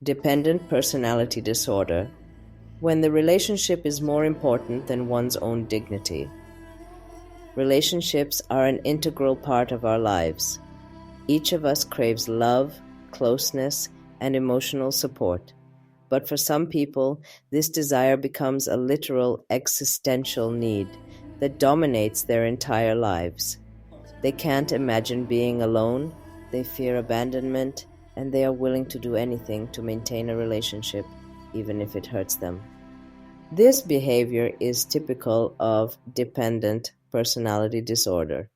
Dependent personality disorder, when the relationship is more important than one's own dignity. Relationships are an integral part of our lives. Each of us craves love, closeness, and emotional support. But for some people, this desire becomes a literal existential need that dominates their entire lives. They can't imagine being alone, they fear abandonment, and they are willing to do anything to maintain a relationship, even if it hurts them. This behavior is typical of dependent personality disorder.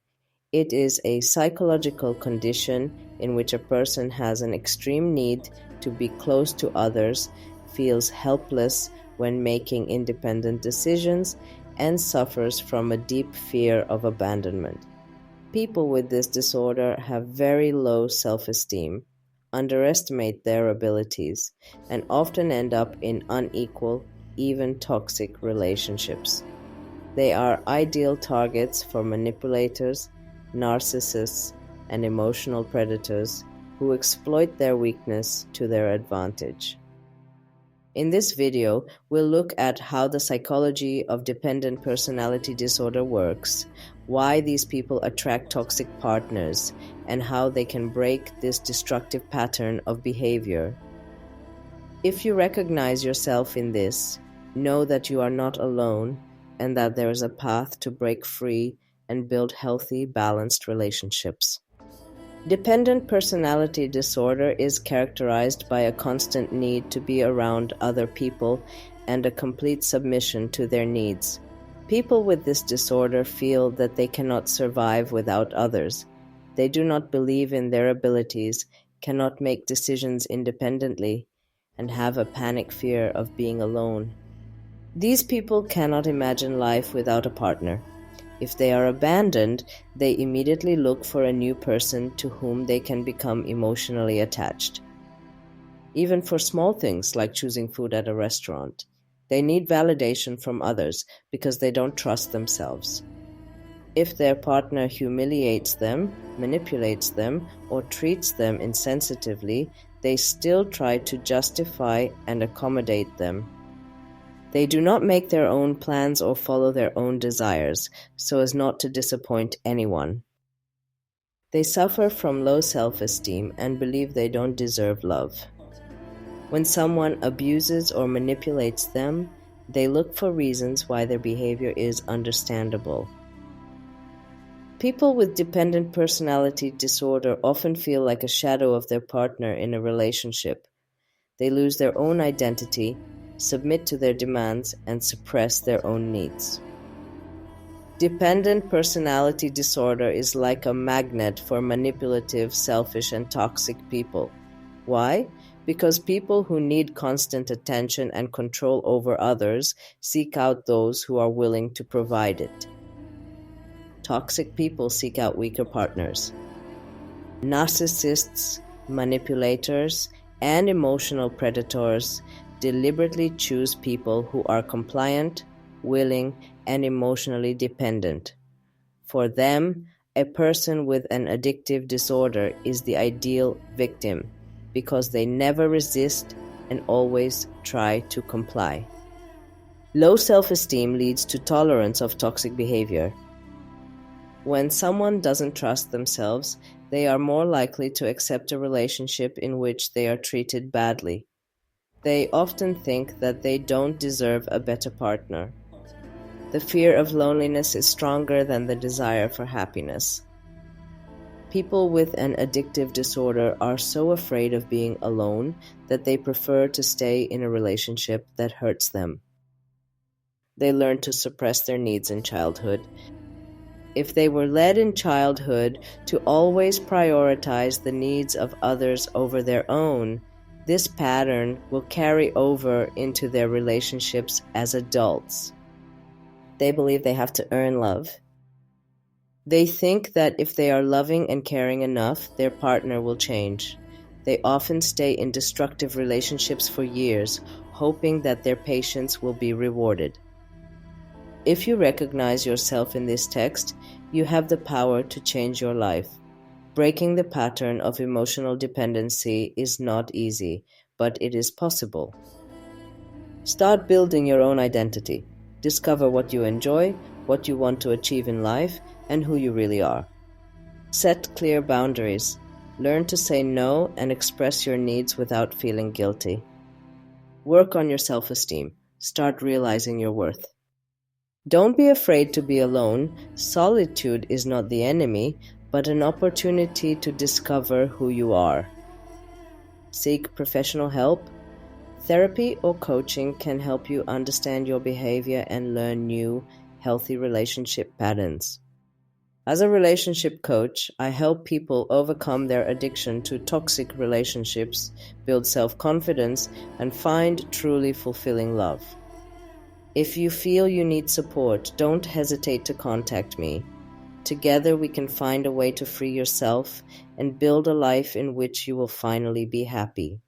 It is a psychological condition in which a person has an extreme need to be close to others, feels helpless when making independent decisions, and suffers from a deep fear of abandonment. People with this disorder have very low self-esteem, underestimate their abilities, and often end up in unequal, even toxic relationships. They are ideal targets for manipulators, narcissists, and emotional predators who exploit their weakness to their advantage. In this video, we'll look at how the psychology of dependent personality disorder works, why these people attract toxic partners, and how they can break this destructive pattern of behavior. If you recognize yourself in this, know that you are not alone and that there is a path to break free and build healthy, balanced relationships. Dependent personality disorder is characterized by a constant need to be around other people and a complete submission to their needs. People with this disorder feel that they cannot survive without others. They do not believe in their abilities, cannot make decisions independently, and have a panic fear of being alone. These people cannot imagine life without a partner. If they are abandoned, they immediately look for a new person to whom they can become emotionally attached. Even for small things like choosing food at a restaurant, they need validation from others because they don't trust themselves. If their partner humiliates them, manipulates them, or treats them insensitively, they still try to justify and accommodate them. They do not make their own plans or follow their own desires, so as not to disappoint anyone. They suffer from low self-esteem and believe they don't deserve love. When someone abuses or manipulates them, they look for reasons why their behavior is understandable. People with dependent personality disorder often feel like a shadow of their partner in a relationship. They lose their own identity, submit to their demands, and suppress their own needs. Dependent personality disorder is like a magnet for manipulative, selfish, and toxic people. Why? Because people who need constant attention and control over others seek out those who are willing to provide it. Toxic people seek out weaker partners. Narcissists, manipulators, and emotional predators deliberately choose people who are compliant, willing, and emotionally dependent. For them, a person with an addictive disorder is the ideal victim because they never resist and always try to comply. Low self-esteem leads to tolerance of toxic behavior. When someone doesn't trust themselves, they are more likely to accept a relationship in which they are treated badly. They often think that they don't deserve a better partner. The fear of loneliness is stronger than the desire for happiness. People with an addictive disorder are so afraid of being alone that they prefer to stay in a relationship that hurts them. They learn to suppress their needs in childhood. If they were led in childhood to always prioritize the needs of others over their own, this pattern will carry over into their relationships as adults. They believe they have to earn love. They think that if they are loving and caring enough, their partner will change. They often stay in destructive relationships for years, hoping that their patience will be rewarded. If you recognize yourself in this text, you have the power to change your life. Breaking the pattern of emotional dependency is not easy, but it is possible. Start building your own identity. Discover what you enjoy, what you want to achieve in life, and who you really are. Set clear boundaries. Learn to say no and express your needs without feeling guilty. Work on your self-esteem. Start realizing your worth. Don't be afraid to be alone. Solitude is not the enemy, but an opportunity to discover who you are. Seek professional help. Therapy or coaching can help you understand your behavior and learn new, healthy relationship patterns. As a relationship coach, I help people overcome their addiction to toxic relationships, build self-confidence, and find truly fulfilling love. If you feel you need support, don't hesitate to contact me. Together we can find a way to free yourself and build a life in which you will finally be happy.